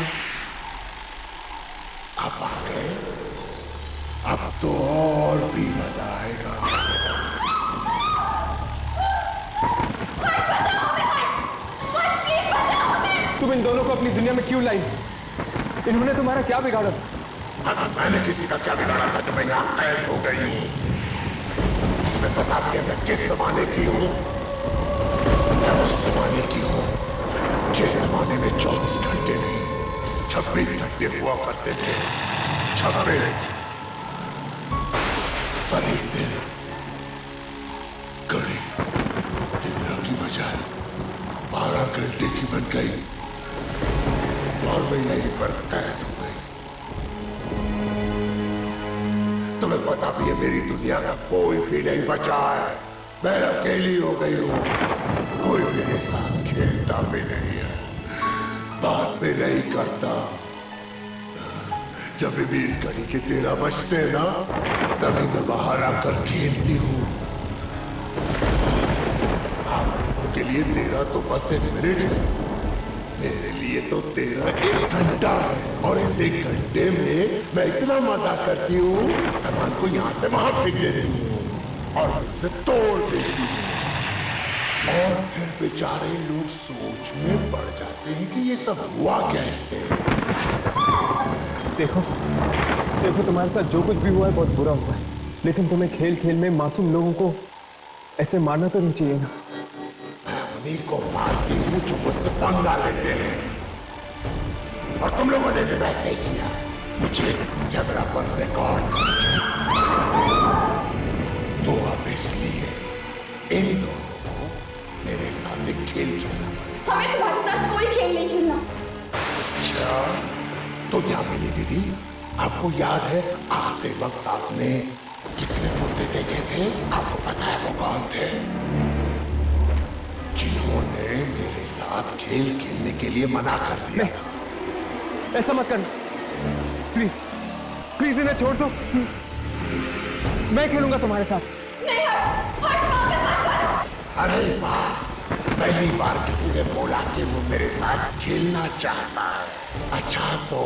अब आ गए, अब तो और भी मजा आएगा। तुम इन दोनों को अपनी दुनिया में क्यों लाई? इन्होंने तुम्हारा क्या बिगाड़ा? मैंने किसी का क्या बिगाड़ा था कि मैं यहाँ कैद हो गई हूँ? मैं बता दिया मैं किस जमाने की हूँ। मैं उस जमाने की हूँ जिस जमाने में 24 घंटे नहीं 26 घंटे हुआ करते थे। 26 पर एक दिन घड़ी दिन की बजाय 12 घंटे की बन गई और मैं यहीं पर कैद हो गई। तुम्हें पता भी है मेरी दुनिया का कोई भी नहीं बचा है। मैं अकेली हो गई हूँ, कोई मेरे साथ खेलता भी नहीं है, बात भी नहीं करता। जब भी इस घड़ी के 13 बजते ना, तभी मैं बाहर आकर खेलती हूँ। आप लोगों के लिए 13 तो बस 1 मिनट है, मेरे लिए तो 13 1 घंटा है। और इस 1 घंटे में मैं इतना मजा करती हूँ, सामान को यहाँ से वहां फेंक देती हूँ और उसे तोड़ देती हूँ। और फिर बेचारे लोग सोच में पड़ जाते हैं कि ये सब हुआ कैसे। देखो देखो, तुम्हारे साथ जो कुछ भी हुआ है बहुत बुरा हुआ है, लेकिन तुम्हें खेल खेल में मासूम लोगों को ऐसे मारना तो नहीं चाहिए ना। मैं उन्हीं को मारती हूँ जो मुझसे पंगा लेते हैं, और तुम लोगों ने भी वैसे ही किया। मुझे कैमरा पर रिकॉर्ड। तो अब इसलिए इन दोनों को मेरे साथ एक खेल खेलना पड़ेगा। हमें तुम्हारे साथ कोई खेल नहीं खेलना। अच्छा, तो क्या मिली दीदी, आपको याद है आते वक्त आपने कितने मुद्दे देखे थे? आपको पता है वो कौन थे? जिन्होंने मेरे साथ खेल खेलने के लिए मना कर दिया था। ऐसा मत करना, प्लीज प्लीज इन्हें छोड़ दो, मैं खेलूंगा तुम्हारे साथ। नहीं हर्ष, हर्ष पागल मत करो। अरे वाह, पहली बार किसी ने बोला कि वो मेरे साथ खेलना चाहता है। अच्छा तो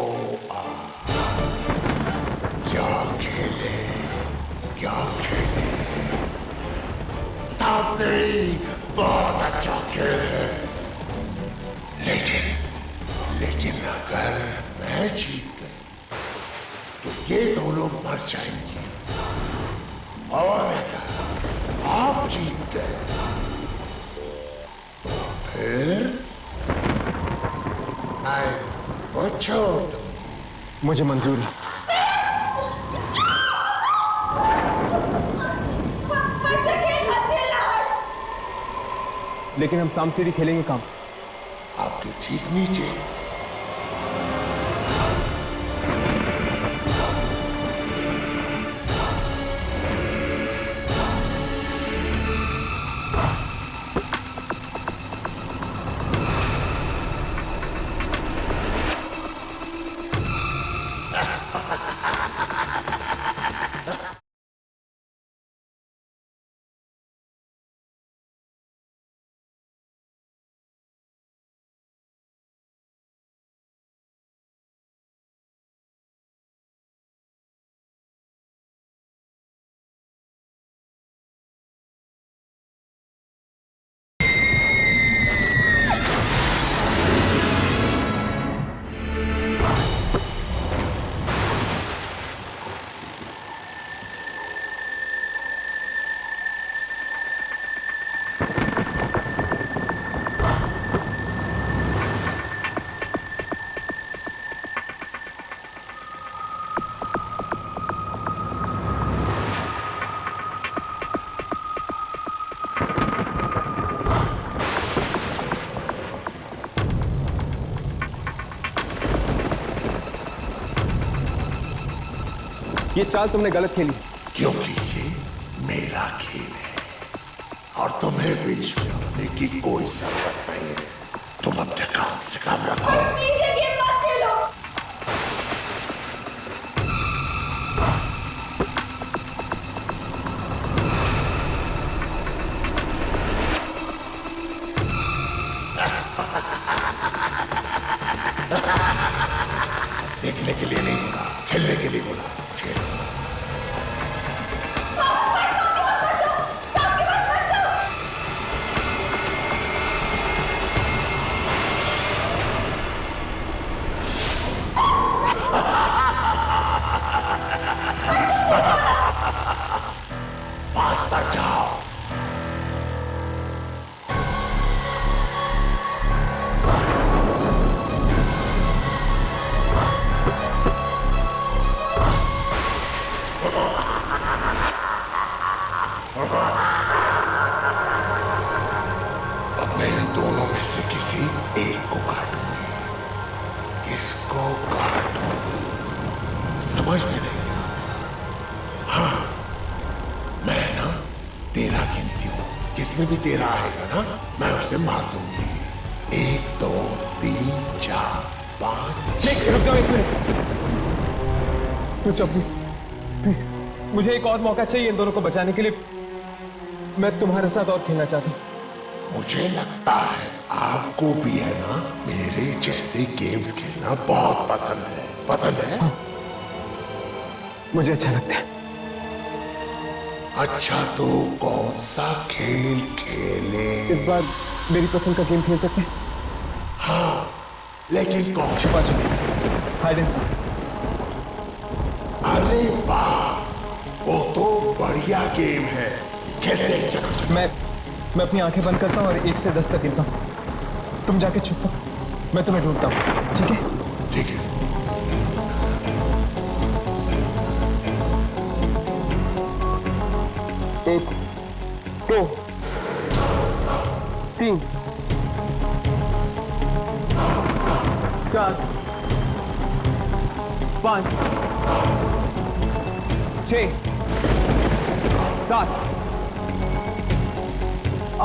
क्या खेले, क्या खेले? सांप सीढ़ी बहुत अच्छा खेल है, लेकिन अगर मैं जीत गई तो ये दोनों मर जाएंगे, और अगर आप जीत गए तो फिर मैं वो छोड़ दूंगी। मुझे मंजूर है। लेकिन हम सांप सीढ़ी खेलेंगे काम आपके ठीक नीचे। ये चाल तुमने गलत खेली, क्योंकि ये मेरा खेल है और तुम्हें बीच में आने की कोई जरूरत नहीं है। तुम अपने काम से काम रखो। प्लीज ये गेम मत खेलो। देखने के लिए नहीं बोला, खेलने के लिए बोला। खेलो। पांच पर जाओ। अब मैं इन दोनों में से किसी एक को काटूंगी। किसको काटूं समझ में नहीं आता। हाँ, मैं ना 13 गिनती हूँ। जिसमें भी तेरा आएगा ना, मैं उसे मार दूंगी। 1 2 3 4 5। नहीं, रुक जाओ 1 मिनट। रुक जाओ प्लीज, प्लीज। मुझे एक और मौका चाहिए इन दोनों को बचाने के लिए। मैं तुम्हारे साथ और खेलना चाहता हूँ। मुझे लगता है आपको भी है ना मेरे जैसे गेम्स खेलना बहुत पसंद है। पसंद है? हाँ, मुझे अच्छा लगता है। अच्छा, तो कौन सा खेल खेले? इस बार मेरी पसंद का गेम खेल सकते हैं? हाँ, लेकिन कौन? छुपा छुपी, हाइड एंड सीक। अरे वाह, वो तो बढ़िया गेम है, खेलते हैं। चलो। मैं अपनी आंखें बंद करता हूँ और 1 से 10 तक गिनता हूँ। तुम जाके छुपो, मैं तुम्हें ढूंढता हूँ, ठीक है? ठीक है। 1 2 3 4 5 6 7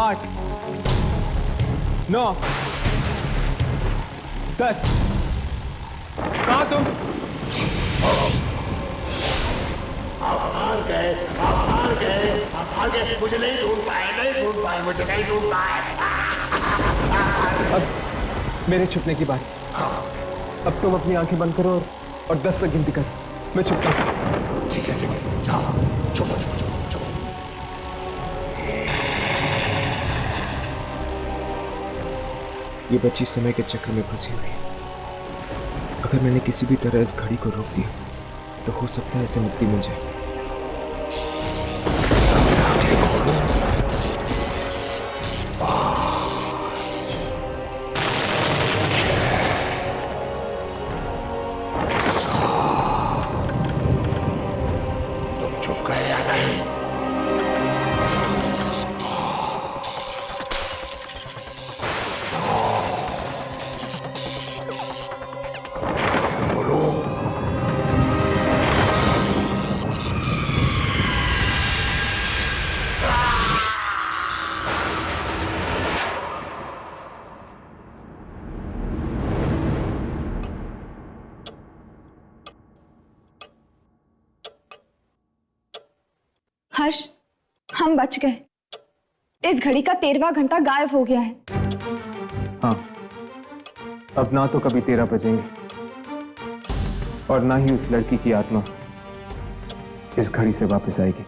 8 9 10। कहाँ तुम? आप हार गए, आप हार गए, आप हार गए। मुझे नहीं ढूंढ पाए, नहीं ढूंढ पाए, मुझे नहीं ढूंढ पाए। अब मेरे छुपने की बारी। हाँ। अब तुम अपनी आंखें बंद करो और 10 तक गिनती कर। मैं छुपता हूँ। ठीक है, ठीक है। जाओ, छुपो, छुपो, छुपो, छुपो। ये बच्ची समय के चक्र में फंसी हुई है। अगर मैंने किसी भी तरह इस घड़ी को रोक दिया तो हो सकता है इसे मुक्ति मिल जाए। तुम चुप गए या नहीं? हर्ष, हम बच गए। इस घड़ी का 13वां घंटा गायब हो गया है। हाँ, अब ना तो कभी 13 बजेंगे और ना ही उस लड़की की आत्मा इस घड़ी से वापस आएगी।